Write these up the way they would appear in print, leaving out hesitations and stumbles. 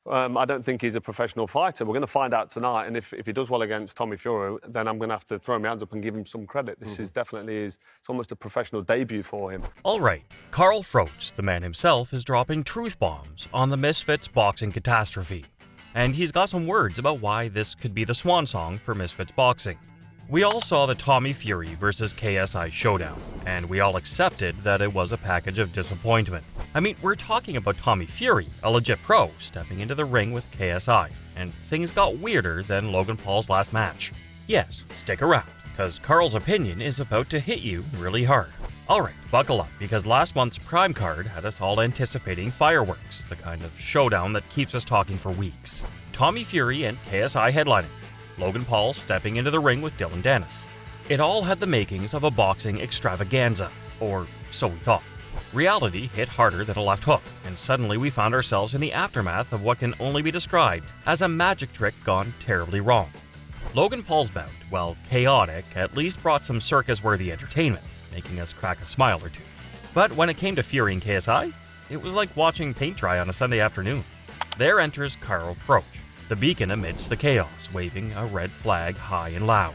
I don't think he's a professional fighter. We're going to find out tonight, and if he does well against Tommy Fury, then I'm going to have to throw my hands up and give him some credit. This is definitely it's almost a professional debut for him. All right, Carl Froch, the man himself, is dropping truth bombs on the Misfits Boxing catastrophe. And he's got some words about why this could be the swan song for Misfits Boxing. We all saw the Tommy Fury versus KSI showdown, and we all accepted that it was a package of disappointment. I mean, we're talking about Tommy Fury, a legit pro, stepping into the ring with KSI, and things got weirder than Logan Paul's last match. Yes, stick around, because Carl's opinion is about to hit you really hard. Alright, buckle up, because last month's Prime card had us all anticipating fireworks, the kind of showdown that keeps us talking for weeks. Tommy Fury and KSI headlining. Logan Paul stepping into the ring with Dylan Dennis. It all had the makings of a boxing extravaganza, or so we thought. Reality hit harder than a left hook, and suddenly we found ourselves in the aftermath of what can only be described as a magic trick gone terribly wrong. Logan Paul's bout, while chaotic, at least brought some circus-worthy entertainment, making us crack a smile or two. But when it came to Fury and KSI, it was like watching paint dry on a Sunday afternoon. There enters Carl Froch, the beacon amidst the chaos, waving a red flag high and loud.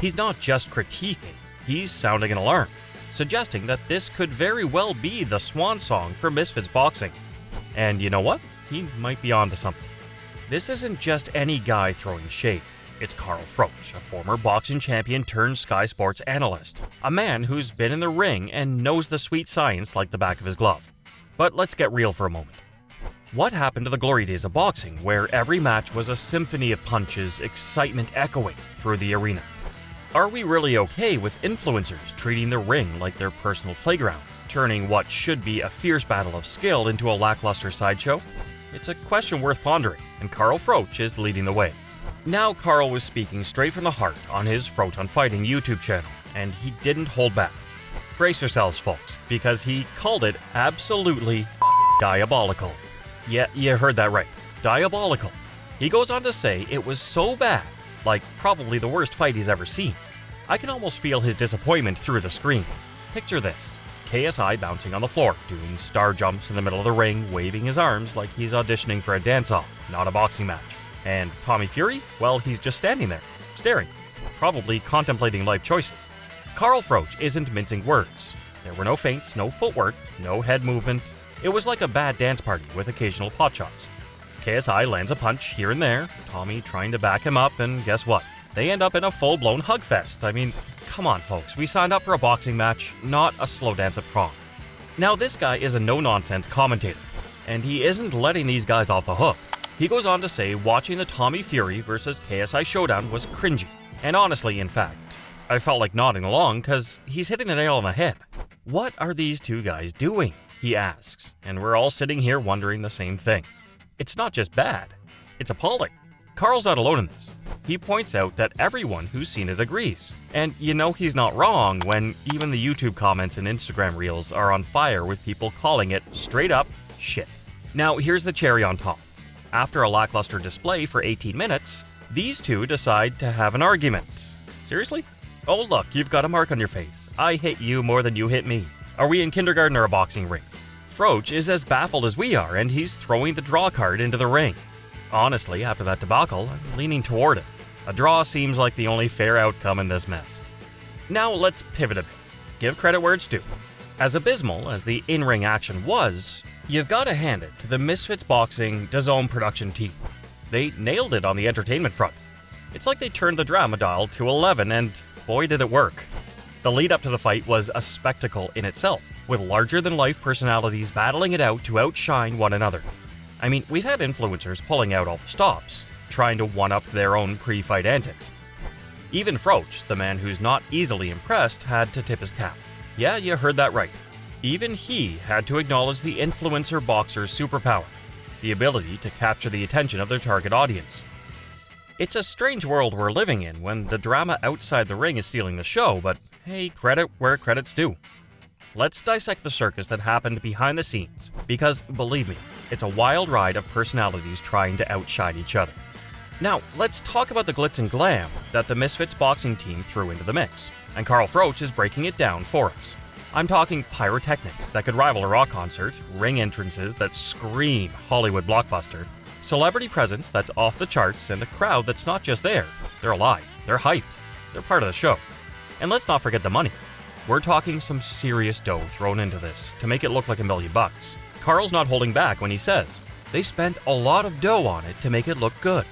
He's not just critiquing, he's sounding an alarm, suggesting that this could very well be the swan song for Misfits Boxing. And you know what? He might be onto something. This isn't just any guy throwing shade. It's Carl Froch, a former boxing champion turned Sky Sports analyst, a man who's been in the ring and knows the sweet science like the back of his glove. But let's get real for a moment. What happened to the glory days of boxing, where every match was a symphony of punches, excitement echoing through the arena? Are we really okay with influencers treating the ring like their personal playground, turning what should be a fierce battle of skill into a lackluster sideshow? It's a question worth pondering, and Carl Froch is leading the way. Now Carl was speaking straight from the heart on his Froch on Fighting YouTube channel, and he didn't hold back. Brace yourselves, folks, because he called it absolutely diabolical. Yeah, you heard that right. Diabolical. He goes on to say it was so bad, like probably the worst fight he's ever seen. I can almost feel his disappointment through the screen. Picture this. KSI bouncing on the floor, doing star jumps in the middle of the ring, waving his arms like he's auditioning for a dance-off, not a boxing match. And Tommy Fury? Well, he's just standing there, staring, probably contemplating life choices. Carl Froch isn't mincing words. There were no feints, no footwork, no head movement. It was like a bad dance party with occasional pot shots. KSI lands a punch here and there, Tommy trying to back him up, and guess what? They end up in a full-blown hug fest. I mean, come on folks, we signed up for a boxing match, not a slow dance at prom. Now this guy is a no-nonsense commentator, and he isn't letting these guys off the hook. He goes on to say watching the Tommy Fury versus KSI showdown was cringy. And honestly, in fact, I felt like nodding along because he's hitting the nail on the head. What are these two guys doing? He asks, and we're all sitting here wondering the same thing. It's not just bad, it's appalling. Carl's not alone in this. He points out that everyone who's seen it agrees. And you know he's not wrong when even the YouTube comments and Instagram reels are on fire with people calling it straight up shit. Now here's the cherry on top. After a lackluster display for 18 minutes, these two decide to have an argument. Seriously? Oh look, you've got a mark on your face. I hit you more than you hit me. Are we in kindergarten or a boxing ring? Froch is as baffled as we are, and he's throwing the draw card into the ring. Honestly, after that debacle, I'm leaning toward it. A draw seems like the only fair outcome in this mess. Now let's pivot a bit. Give credit where it's due. As abysmal as the in-ring action was, you've got to hand it to the Misfits Boxing DAZN production team. They nailed it on the entertainment front. It's like they turned the drama dial to 11, and boy did it work. The lead up to the fight was a spectacle in itself, with larger-than-life personalities battling it out to outshine one another. I mean, we've had influencers pulling out all the stops, trying to one-up their own pre-fight antics. Even Froch, the man who's not easily impressed, had to tip his cap. Yeah, you heard that right. Even he had to acknowledge the influencer boxer's superpower, the ability to capture the attention of their target audience. It's a strange world we're living in when the drama outside the ring is stealing the show, but hey, credit where credit's due. Let's dissect the circus that happened behind the scenes, because believe me, it's a wild ride of personalities trying to outshine each other. Now, let's talk about the glitz and glam that the Misfits Boxing team threw into the mix, and Carl Froch is breaking it down for us. I'm talking pyrotechnics that could rival a rock concert, ring entrances that scream Hollywood blockbuster, celebrity presence that's off the charts, and a crowd that's not just there. They're alive, they're hyped, they're part of the show. And let's not forget the money. We're talking some serious dough thrown into this to make it look like $1 million. Carl's not holding back when he says they spent a lot of dough on it to make it look good.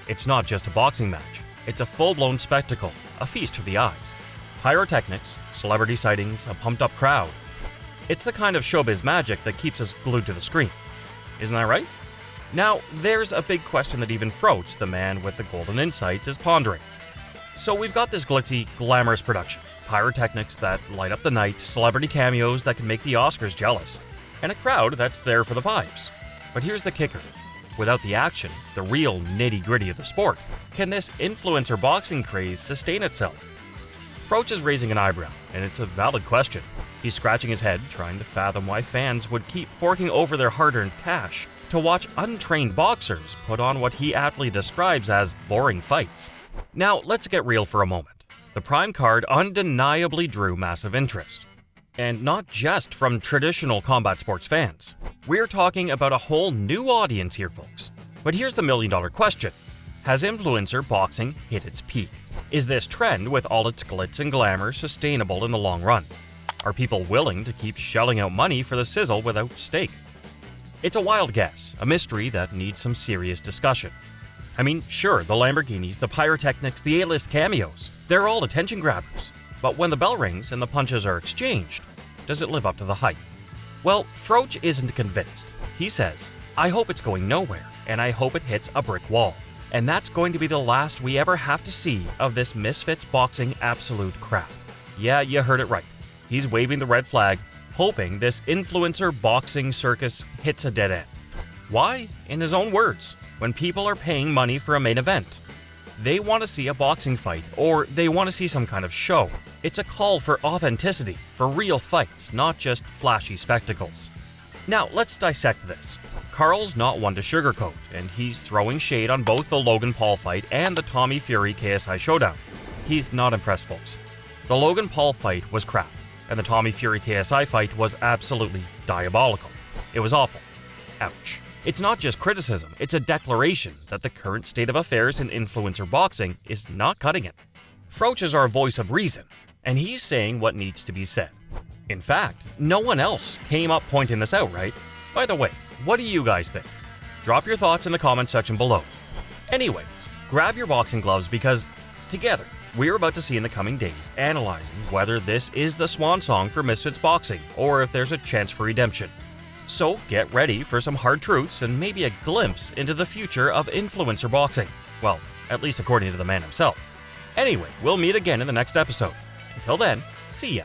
It's not just a boxing match, it's a full-blown spectacle, a feast for the eyes. Pyrotechnics, celebrity sightings, a pumped-up crowd. It's the kind of showbiz magic that keeps us glued to the screen. Isn't that right? Now, there's a big question that even Froch, the man with the golden insights, is pondering. So we've got this glitzy, glamorous production, pyrotechnics that light up the night, celebrity cameos that can make the Oscars jealous, and a crowd that's there for the vibes. But here's the kicker. Without the action, the real nitty-gritty of the sport, can this influencer boxing craze sustain itself? Froch is raising an eyebrow, and it's a valid question. He's scratching his head, trying to fathom why fans would keep forking over their hard-earned cash to watch untrained boxers put on what he aptly describes as boring fights. Now, let's get real for a moment. The Prime card undeniably drew massive interest. And not just from traditional combat sports fans. We're talking about a whole new audience here, folks. But here's the million-dollar question. Has influencer boxing hit its peak? Is this trend, with all its glitz and glamour, sustainable in the long run? Are people willing to keep shelling out money for the sizzle without stake? It's a wild guess, a mystery that needs some serious discussion. I mean, sure, the Lamborghinis, the pyrotechnics, the A-list cameos, they're all attention grabbers. But when the bell rings and the punches are exchanged, does it live up to the hype? Well, Froch isn't convinced. He says, I hope it's going nowhere, and I hope it hits a brick wall. And that's going to be the last we ever have to see of this Misfits Boxing absolute crap. Yeah, you heard it right. He's waving the red flag, hoping this influencer boxing circus hits a dead end. Why? In his own words, when people are paying money for a main event, they want to see a boxing fight, or they want to see some kind of show. It's a call for authenticity, for real fights, not just flashy spectacles. Now, let's dissect this. Carl's not one to sugarcoat, and he's throwing shade on both the Logan Paul fight and the Tommy Fury KSI showdown. He's not impressed, folks. The Logan Paul fight was crap, and the Tommy Fury KSI fight was absolutely diabolical. It was awful. Ouch. It's not just criticism, it's a declaration that the current state of affairs in influencer boxing is not cutting it. Froch is our voice of reason, and he's saying what needs to be said. In fact, no one else came up pointing this out, right? By the way, what do you guys think? Drop your thoughts in the comment section below. Anyways, grab your boxing gloves because, together, we're about to see in the coming days analyzing whether this is the swan song for Misfits Boxing or if there's a chance for redemption. So get ready for some hard truths and maybe a glimpse into the future of influencer boxing. Well, at least according to the man himself. Anyway, we'll meet again in the next episode. Until then, see ya.